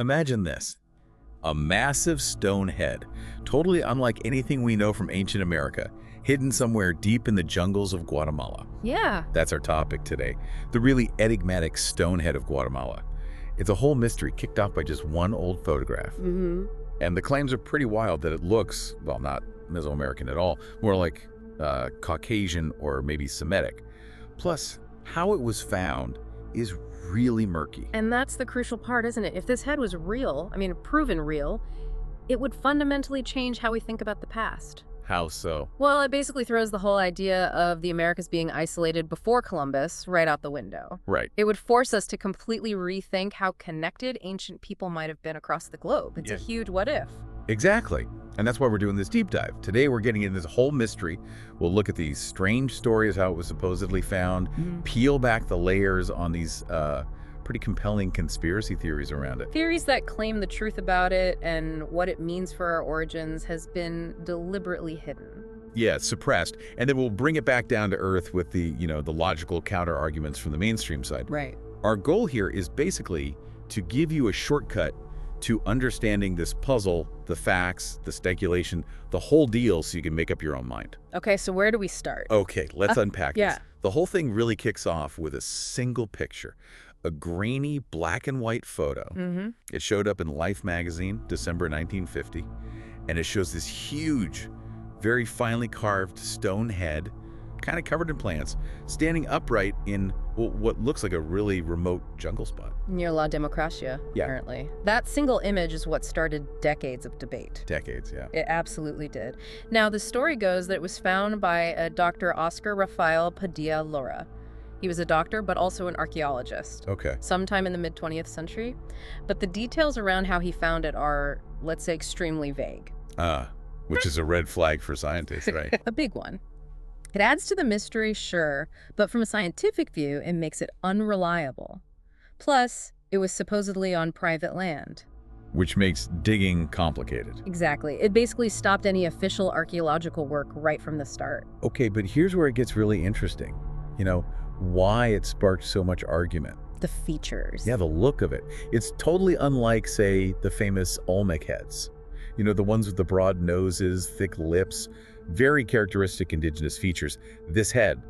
Imagine this. A massive stone head, totally unlike anything we know from ancient America, hidden somewhere deep in the jungles of Guatemala. Yeah. That's our topic today, the really enigmatic stone head of Guatemala. It's a whole mystery kicked off by just one old photograph. And the claims are pretty wild that it looks, well, not Mesoamerican at all, more like Caucasian or maybe Semitic. Plus, how it was found is really murky. And that's the crucial part, isn't it? If this head was real, proven real, it would fundamentally change how we think about the past. How so? Well, it basically throws the whole idea of the Americas being isolated before Columbus right out the window. Right. It would force us to completely rethink how connected ancient people might have been across the globe. It's a huge what if. Exactly. And that's why we're doing this deep dive. Today we're getting into this whole mystery. We'll look at these strange stories, how it was supposedly found, peel back the layers on these pretty compelling conspiracy theories around it. Theories that claim the truth about it and what it means for our origins has been deliberately hidden. Yeah, suppressed. And then we'll bring it back down to earth with the logical counter arguments from the mainstream side. Right. Our goal here is basically to give you a shortcut to understanding this puzzle, the facts, the speculation, the whole deal, so you can make up your own mind. Okay, so where do we start? Okay, let's unpack this. Yeah. The whole thing really kicks off with a single picture, a grainy black and white photo. It showed up in Life magazine, December 1950, and it shows this huge, very finely carved stone head, kind of covered in plants, standing upright in what looks like a really remote jungle spot. Near La Democracia, apparently. That single image is what started decades of debate. Decades, yeah. It absolutely did. Now, the story goes that it was found by a Dr. Oscar Rafael Padilla Lora. He was a doctor, but also an archaeologist. Okay. Sometime in the mid-20th century. But the details around how he found it are, let's say, extremely vague. Which is a red flag for scientists, right? A big one. It adds to the mystery, sure, but from a scientific view, it makes it unreliable. Plus, it was supposedly on private land. Which makes digging complicated. Exactly. It basically stopped any official archaeological work right from the start. Okay, but here's where it gets really interesting. Why it sparked so much argument. The features. Yeah, the look of it. It's totally unlike, say, the famous Olmec heads. The ones with the broad noses, thick lips, very characteristic indigenous features. This head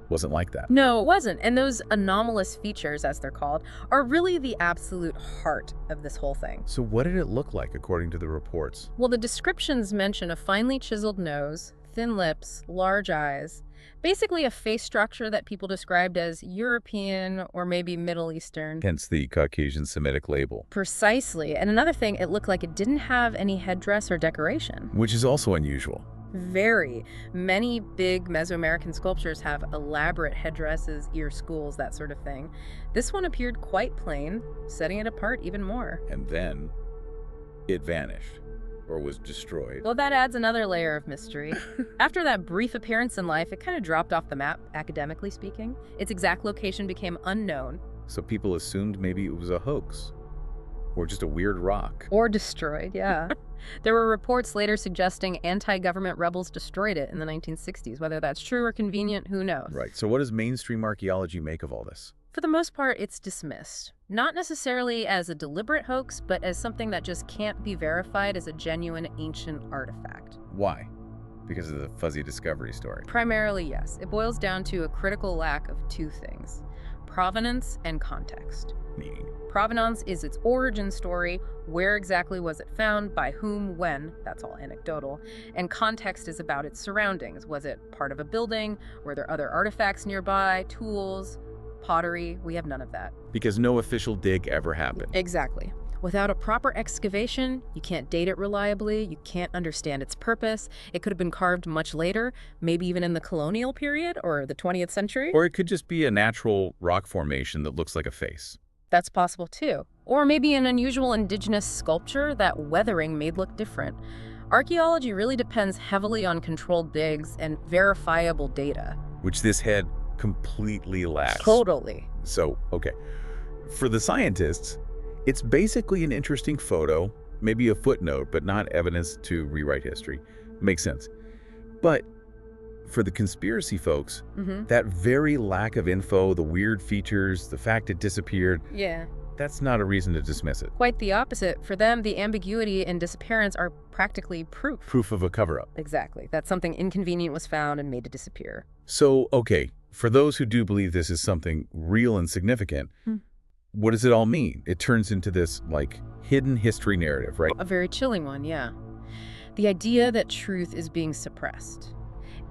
wasn't like that. No, it wasn't. And those anomalous features, as they're called, are really the absolute heart of this whole thing. So what did it look like according to the reports? Well, the descriptions mention a finely chiseled nose, thin lips, large eyes, basically a face structure that people described as European or maybe Middle Eastern. Hence the Caucasian Semitic label. Precisely. And another thing, it looked like it didn't have any headdress or decoration. Which is also unusual. Very. Many big Mesoamerican sculptures have elaborate headdresses, ear schools, that sort of thing. This one appeared quite plain, setting it apart even more. And then it vanished. Or was destroyed. Well, that adds another layer of mystery. After that brief appearance in life, it kind of dropped off the map, academically speaking. Its exact location became unknown. So people assumed maybe it was a hoax. Or just a weird rock. Or destroyed, yeah. There were reports later suggesting anti-government rebels destroyed it in the 1960s. Whether that's true or convenient, who knows? Right. So what does mainstream archaeology make of all this? For the most part, it's dismissed. Not necessarily as a deliberate hoax, but as something that just can't be verified as a genuine ancient artifact. Why? Because of the fuzzy discovery story. Primarily, yes. It boils down to a critical lack of two things: provenance and context. Meaning? Provenance is its origin story. Where exactly was it found, by whom, when? That's all anecdotal. And context is about its surroundings. Was it part of a building? Were there other artifacts nearby? Tools? Pottery? We have none of that. Because no official dig ever happened. Exactly. Without a proper excavation, you can't date it reliably, you can't understand its purpose. It could have been carved much later, maybe even in the colonial period or the 20th century. Or it could just be a natural rock formation that looks like a face. That's possible too. Or maybe an unusual indigenous sculpture that weathering made look different. Archaeology really depends heavily on controlled digs and verifiable data. Which this head completely lacks. Totally. So, okay. For the scientists, it's basically an interesting photo, maybe a footnote, but not evidence to rewrite history. Makes sense. But for the conspiracy folks, that very lack of info, the weird features, the fact it disappeared, yeah, that's not a reason to dismiss it. Quite the opposite. For them, the ambiguity and disappearance are practically proof. Proof of a cover-up. Exactly. That something inconvenient was found and made to disappear. So, okay, for those who do believe this is something real and significant, what does it all mean? It turns into this, like, hidden history narrative, right? A very chilling one, yeah. The idea that truth is being suppressed.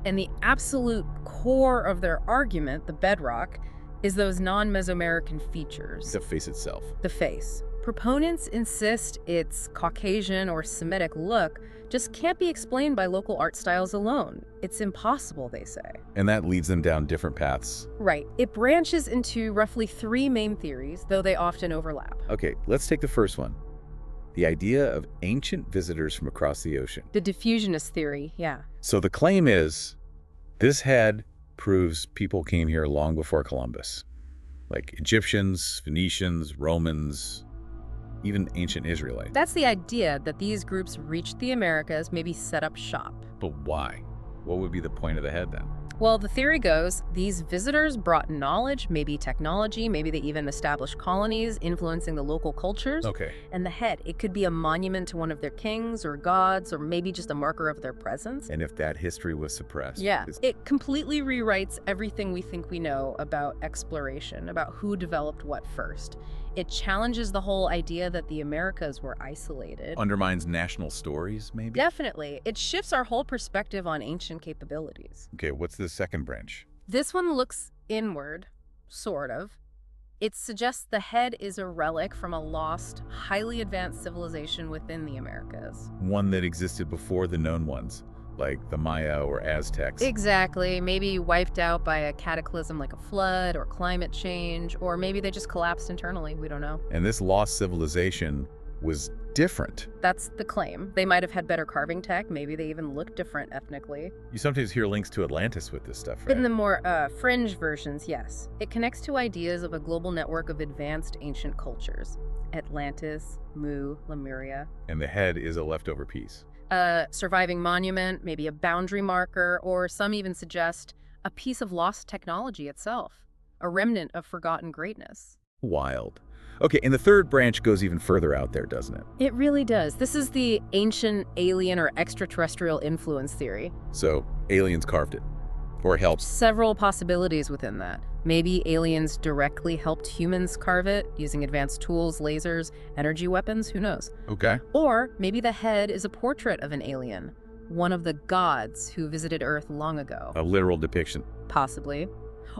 And the absolute core of their argument, the bedrock, is those non-Mesoamerican features. The face itself. The face. Proponents insist its Caucasian or Semitic look just can't be explained by local art styles alone. It's impossible, they say. And that leads them down different paths. Right. It branches into roughly 3 main theories, though they often overlap. Okay, let's take the first one. The idea of ancient visitors from across the ocean. The diffusionist theory, yeah. So the claim is, this head proves people came here long before Columbus. Like Egyptians, Phoenicians, Romans, even ancient Israelites. That's the idea, that these groups reached the Americas, maybe set up shop. But why? What would be the point of the head then? Well, the theory goes, these visitors brought knowledge, maybe technology, maybe they even established colonies influencing the local cultures. Okay. And the head, it could be a monument to one of their kings or gods, or maybe just a marker of their presence. And if that history was suppressed? Yeah. It completely rewrites everything we think we know about exploration, about who developed what first. It challenges the whole idea that the Americas were isolated. Undermines national stories, maybe? Definitely. It shifts our whole perspective on ancient capabilities. Okay, what's the second branch? This one looks inward, sort of. It suggests the head is a relic from a lost, highly advanced civilization within the Americas. One that existed before the known ones, like the Maya or Aztecs. Exactly. Maybe wiped out by a cataclysm like a flood or climate change, or maybe they just collapsed internally. We don't know. And this lost civilization was different. That's the claim. They might have had better carving tech. Maybe they even looked different ethnically. You sometimes hear links to Atlantis with this stuff, right? In the more fringe versions, yes. It connects to ideas of a global network of advanced ancient cultures. Atlantis, Mu, Lemuria. And the head is a leftover piece. A surviving monument, maybe a boundary marker, or some even suggest a piece of lost technology itself, a remnant of forgotten greatness. Wild. Okay, and the third branch goes even further out there, doesn't it? It really does. This is the ancient alien or extraterrestrial influence theory. So, aliens carved it. Or helped. Several possibilities within that. Maybe aliens directly helped humans carve it, using advanced tools, lasers, energy weapons, who knows? Okay. Or maybe the head is a portrait of an alien, one of the gods who visited Earth long ago. A literal depiction. Possibly.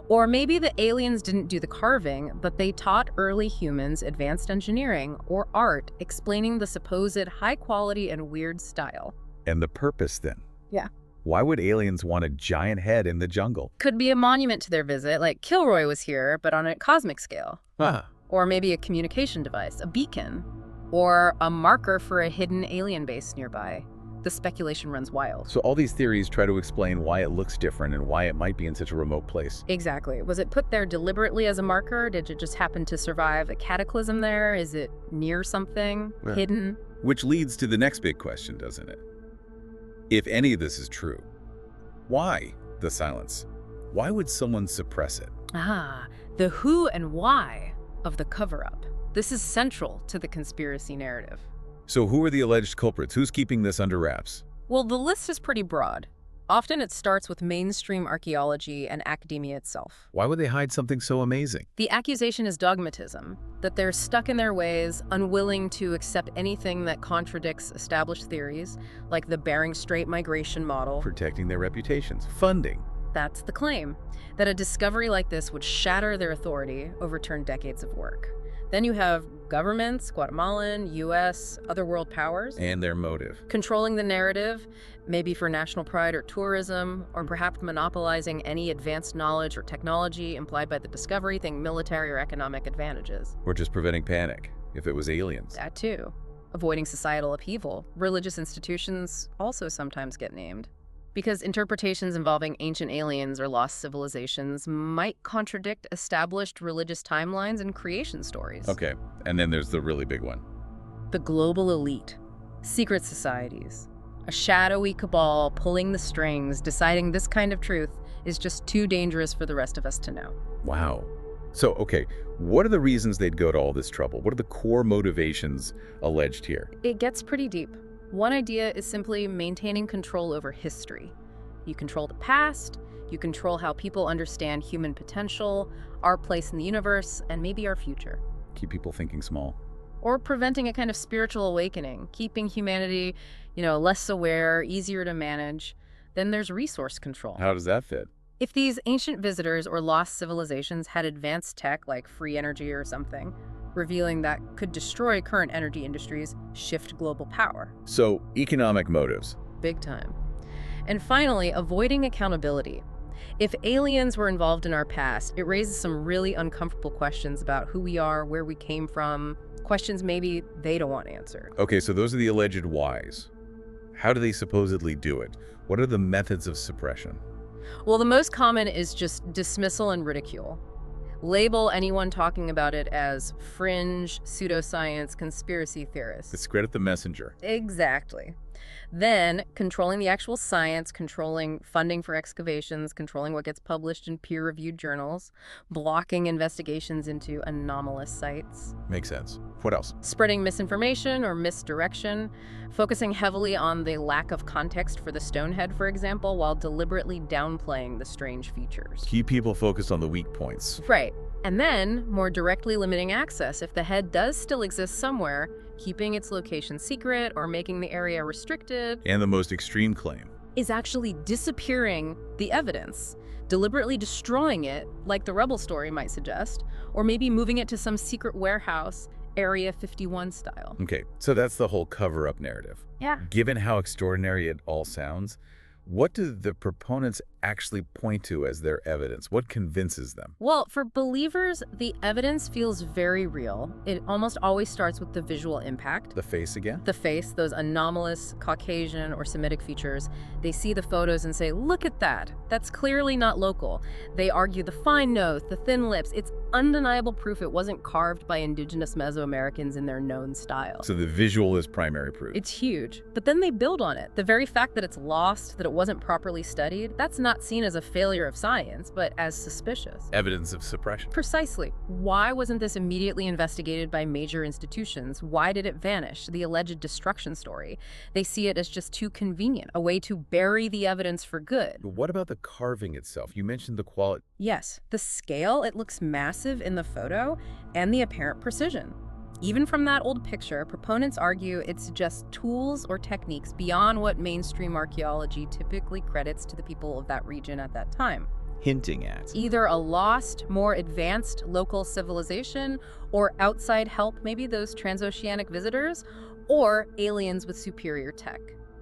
Or maybe the aliens didn't do the carving, but they taught early humans advanced engineering or art, explaining the supposed high quality and weird style. And the purpose then? Yeah. Why would aliens want a giant head in the jungle? Could be a monument to their visit, like Kilroy was here, but on a cosmic scale. Or maybe a communication device, a beacon. Or a marker for a hidden alien base nearby. The speculation runs wild. So all these theories try to explain why it looks different and why it might be in such a remote place. Exactly. Was it put there deliberately as a marker? Did it just happen to survive a cataclysm there? Is it near something? Yeah. Hidden? Which leads to the next big question, doesn't it? If any of this is true, why the silence? Why would someone suppress it? The who and why of the cover-up. This is central to the conspiracy narrative. So who are the alleged culprits? Who's keeping this under wraps? Well, the list is pretty broad. Often it starts with mainstream archaeology and academia itself. Why would they hide something so amazing? The accusation is dogmatism, that they're stuck in their ways, unwilling to accept anything that contradicts established theories, like the Bering Strait migration model. Protecting their reputations. Funding. That's the claim, that a discovery like this would shatter their authority, overturn decades of work. Then you have governments, Guatemalan, U.S., other world powers. And their motive. Controlling the narrative, maybe for national pride or tourism, or perhaps monopolizing any advanced knowledge or technology implied by the discovery, think military or economic advantages. Or just preventing panic, if it was aliens. That too. Avoiding societal upheaval. Religious institutions also sometimes get named. Because interpretations involving ancient aliens or lost civilizations might contradict established religious timelines and creation stories. Okay, and then there's the really big one. The global elite. Secret societies. A shadowy cabal pulling the strings, deciding this kind of truth is just too dangerous for the rest of us to know. Wow. So, okay, what are the reasons they'd go to all this trouble? What are the core motivations alleged here? It gets pretty deep. One idea is simply maintaining control over history. You control the past, you control how people understand human potential, our place in the universe, and maybe our future. Keep people thinking small. Or preventing a kind of spiritual awakening, keeping humanity, less aware, easier to manage. Then there's resource control. How does that fit? If these ancient visitors or lost civilizations had advanced tech like free energy or something, revealing that could destroy current energy industries, shift global power. So, economic motives. Big time. And finally, avoiding accountability. If aliens were involved in our past, it raises some really uncomfortable questions about who we are, where we came from, questions maybe they don't want answered. Okay, so those are the alleged whys. How do they supposedly do it? What are the methods of suppression? Well, the most common is just dismissal and ridicule. Label anyone talking about it as fringe, pseudoscience, conspiracy theorists. Discredit the messenger. Exactly. Then, controlling the actual science, controlling funding for excavations, controlling what gets published in peer-reviewed journals, blocking investigations into anomalous sites. Makes sense. What else? Spreading misinformation or misdirection, focusing heavily on the lack of context for the stonehead, for example, while deliberately downplaying the strange features. Keep people focused on the weak points. Right. And then, more directly limiting access. If the head does still exist somewhere, keeping its location secret or making the area restricted. And the most extreme claim is actually disappearing the evidence, deliberately destroying it, like the Rebel story might suggest, or maybe moving it to some secret warehouse, Area 51 style. Okay, so that's the whole cover-up narrative. Yeah. Given how extraordinary it all sounds, what do the proponents actually point to as their evidence? What convinces them? Well, for believers, the evidence feels very real. It almost always starts with the visual impact. The face again? The face, those anomalous Caucasian or Semitic features. They see the photos and say, look at that. That's clearly not local. They argue the fine nose, the thin lips. It's undeniable proof it wasn't carved by indigenous Mesoamericans in their known style. So the visual is primary proof. It's huge. But then they build on it. The very fact that it's lost, that it wasn't properly studied, that's not seen as a failure of science, but as suspicious. Evidence of suppression. Precisely. Why wasn't this immediately investigated by major institutions? Why did it vanish? The alleged destruction story. They see it as just too convenient, a way to bury the evidence for good. But what about the carving itself? You mentioned the quality. Yes, the scale, it looks massive in the photo, and the apparent precision. Even from that old picture, proponents argue it's just tools or techniques beyond what mainstream archaeology typically credits to the people of that region at that time. Hinting at Either a lost, more advanced local civilization, or outside help, maybe those transoceanic visitors, or aliens with superior tech.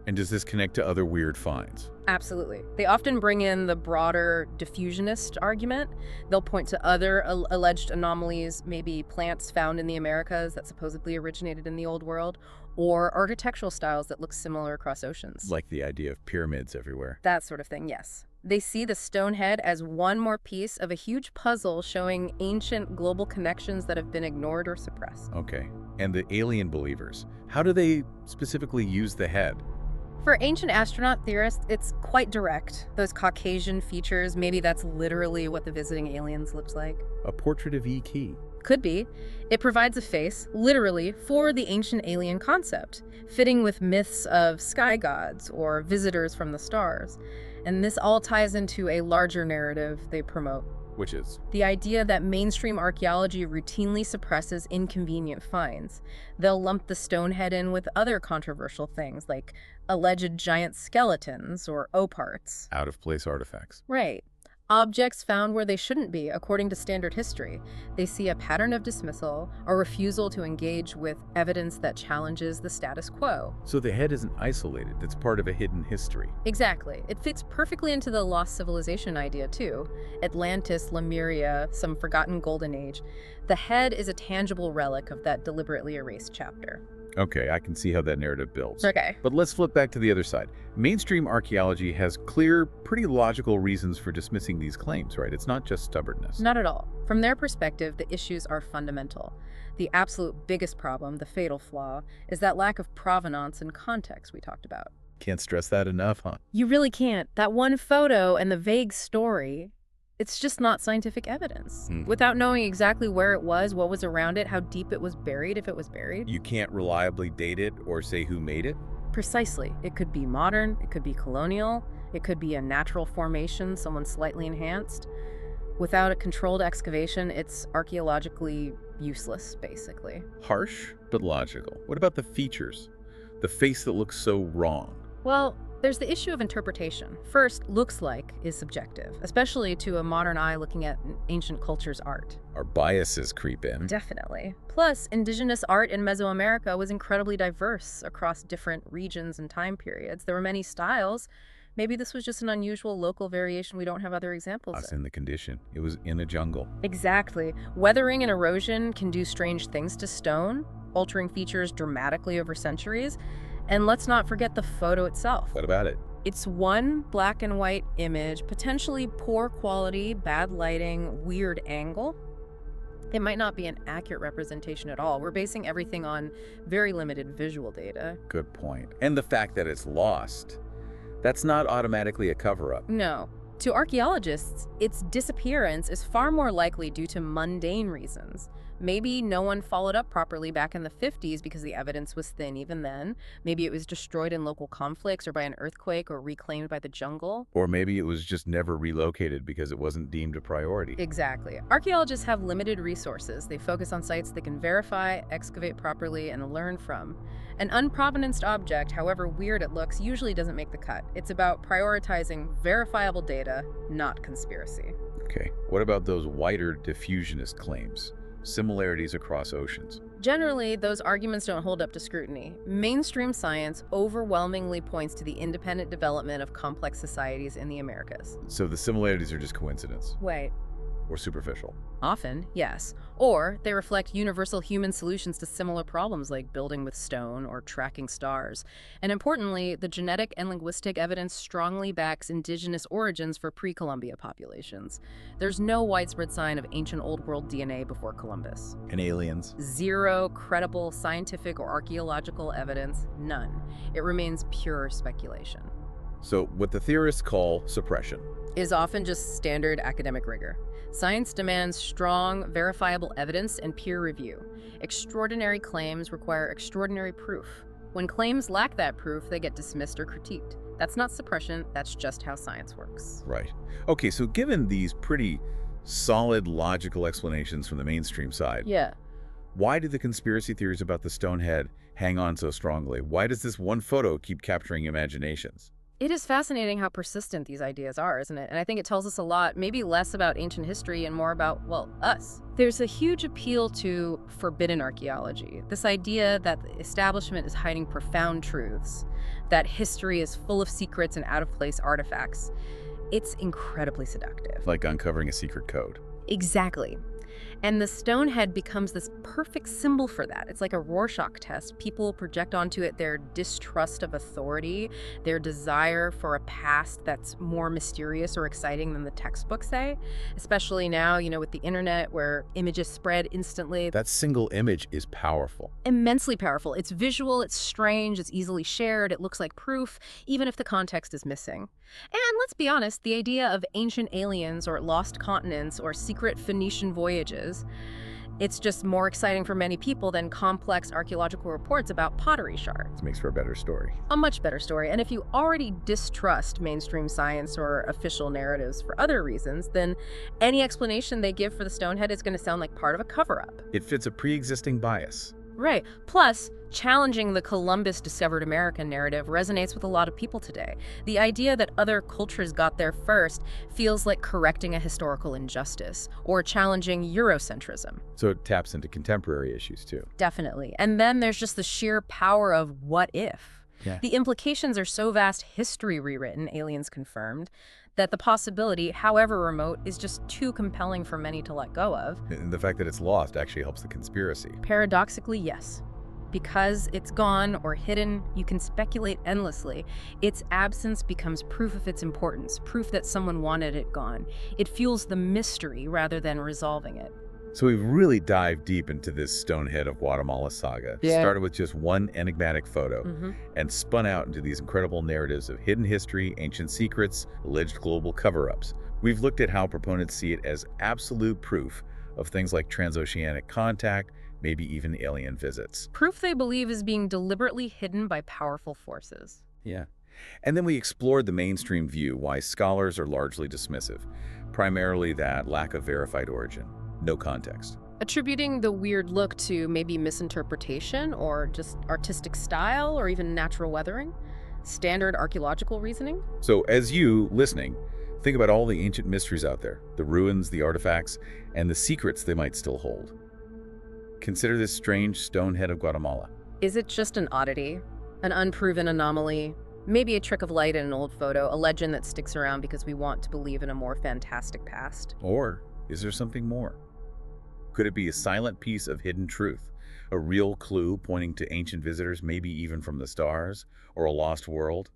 And does this connect to other weird finds? Absolutely. They often bring in the broader diffusionist argument. They'll point to other alleged anomalies, maybe plants found in the Americas that supposedly originated in the Old World, or architectural styles that look similar across oceans. Like the idea of pyramids everywhere. That sort of thing, yes. They see the stonehead as one more piece of a huge puzzle showing ancient global connections that have been ignored or suppressed. Okay. And the alien believers, how do they specifically use the head? For ancient astronaut theorists, it's quite direct. Those Caucasian features, maybe that's literally what the visiting aliens looks like. A portrait of E.T. Could be. It provides a face, literally, for the ancient alien concept, fitting with myths of sky gods or visitors from the stars. And this all ties into a larger narrative they promote. Which is? The idea that mainstream archaeology routinely suppresses inconvenient finds. They'll lump the stonehead in with other controversial things, like alleged giant skeletons or O-parts. Out-of-place artifacts. Right. Objects found where they shouldn't be, according to standard history. They see a pattern of dismissal, a refusal to engage with evidence that challenges the status quo. So the head isn't isolated, it's part of a hidden history. Exactly. It fits perfectly into the lost civilization idea, too. Atlantis, Lemuria, some forgotten golden age. The head is a tangible relic of that deliberately erased chapter. Okay, I can see how that narrative builds. Okay. But let's flip back to the other side. Mainstream archaeology has clear, pretty logical reasons for dismissing these claims, right? It's not just stubbornness. Not at all. From their perspective, the issues are fundamental. The absolute biggest problem, the fatal flaw, is that lack of provenance and context we talked about. Can't stress that enough, huh? You really can't. That one photo and the vague story, It's just not scientific evidence. Without knowing exactly where it was, what was around it, how deep it was buried, if it was buried. You can't reliably date it or say who made it? Precisely. It could be modern, it could be colonial, it could be a natural formation, someone slightly enhanced. Without a controlled excavation, it's archaeologically useless, basically. Harsh, but logical. What about the features? The face that looks so wrong? Well, there's the issue of interpretation. First, looks like is subjective, especially to a modern eye looking at an ancient culture's art. Our biases creep in. Definitely. Plus, indigenous art in Mesoamerica was incredibly diverse across different regions and time periods. There were many styles. Maybe this was just an unusual local variation we don't have other examples of. Us in the condition. It was in a jungle. Exactly. Weathering and erosion can do strange things to stone, altering features dramatically over centuries. And let's not forget the photo itself. What about it? It's one black and white image, potentially poor quality, bad lighting, weird angle. It might not be an accurate representation at all. We're basing everything on very limited visual data. Good point. And the fact that it's lost. That's not automatically a cover-up. No. To archaeologists, its disappearance is far more likely due to mundane reasons. Maybe no one followed up properly back in the 50s because the evidence was thin even then. Maybe it was destroyed in local conflicts or by an earthquake or reclaimed by the jungle. Or maybe it was just never relocated because it wasn't deemed a priority. Exactly. Archaeologists have limited resources. They focus on sites they can verify, excavate properly, and learn from. An unprovenanced object, however weird it looks, usually doesn't make the cut. It's about prioritizing verifiable data, not conspiracy. Okay. What about those wider diffusionist claims? Similarities across oceans. Generally, those arguments don't hold up to scrutiny. Mainstream science overwhelmingly points to the independent development of complex societies in the Americas. So the similarities are just coincidence? Wait. Or superficial? Often, yes. Or they reflect universal human solutions to similar problems like building with stone or tracking stars. And importantly, the genetic and linguistic evidence strongly backs indigenous origins for pre-Columbia populations. There's no widespread sign of ancient Old World DNA before Columbus. And aliens? Zero credible scientific or archaeological evidence, none. It remains pure speculation. So what the theorists call suppression is often just standard academic rigor. Science demands strong, verifiable evidence and peer review. Extraordinary claims require extraordinary proof. When claims lack that proof, they get dismissed or critiqued. That's not suppression, that's just how science works. Right. Okay, so given these pretty solid, logical explanations from the mainstream side, why do the conspiracy theories about the stone head hang on so strongly? Why does this one photo keep capturing imaginations? It is fascinating how persistent these ideas are, isn't it? And I think it tells us a lot, maybe less about ancient history and more about, well, us. There's a huge appeal to forbidden archaeology, this idea that the establishment is hiding profound truths, that history is full of secrets and out-of-place artifacts. It's incredibly seductive. Like uncovering a secret code. Exactly. And the stone head becomes this perfect symbol for that. It's like a Rorschach test. People project onto it their distrust of authority, their desire for a past that's more mysterious or exciting than the textbooks say, especially now, with the internet where images spread instantly. That single image is powerful. Immensely powerful. It's visual, it's strange, it's easily shared, it looks like proof, even if the context is missing. And let's be honest, the idea of ancient aliens or lost continents or secret Phoenician voyages, it's just more exciting for many people than complex archaeological reports about pottery shards. It makes for a better story. A much better story. And if you already distrust mainstream science or official narratives for other reasons, then any explanation they give for the stone head is going to sound like part of a cover-up. It fits a pre-existing bias. Right. Plus, challenging the Columbus discovered America narrative resonates with a lot of people today. The idea that other cultures got there first feels like correcting a historical injustice or challenging Eurocentrism. So it taps into contemporary issues too. Definitely. And then there's just the sheer power of what if. Yeah. The implications are so vast, history rewritten, aliens confirmed, that the possibility, however remote, is just too compelling for many to let go of. And the fact that it's lost actually helps the conspiracy. Paradoxically, yes. Because it's gone or hidden, you can speculate endlessly. Its absence becomes proof of its importance, proof that someone wanted it gone. It fuels the mystery rather than resolving it. So we've really dived deep into this Stonehead of Guatemala saga. Started with just one enigmatic photo and spun out into these incredible narratives of hidden history, ancient secrets, alleged global cover-ups. We've looked at how proponents see it as absolute proof of things like transoceanic contact, maybe even alien visits. Proof they believe is being deliberately hidden by powerful forces. Yeah. And then we explored the mainstream view, why scholars are largely dismissive, primarily that lack of verified origin, no context. Attributing the weird look to maybe misinterpretation or just artistic style or even natural weathering. Standard archaeological reasoning. So as you, listening, think about all the ancient mysteries out there, the ruins, the artifacts, and the secrets they might still hold. Consider this strange stone head of Guatemala. Is it just an oddity? An unproven anomaly? Maybe a trick of light in an old photo, a legend that sticks around because we want to believe in a more fantastic past? Or is there something more? Could it be a silent piece of hidden truth, a real clue pointing to ancient visitors, maybe even from the stars, or a lost world?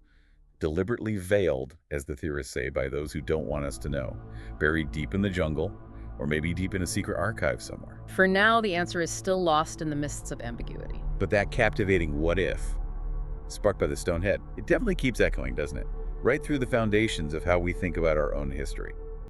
Deliberately veiled, as the theorists say, by those who don't want us to know, buried deep in the jungle, or maybe deep in a secret archive somewhere. For now, the answer is still lost in the mists of ambiguity. But that captivating what if, sparked by the stone head, it definitely keeps echoing, doesn't it? Right through the foundations of how we think about our own history.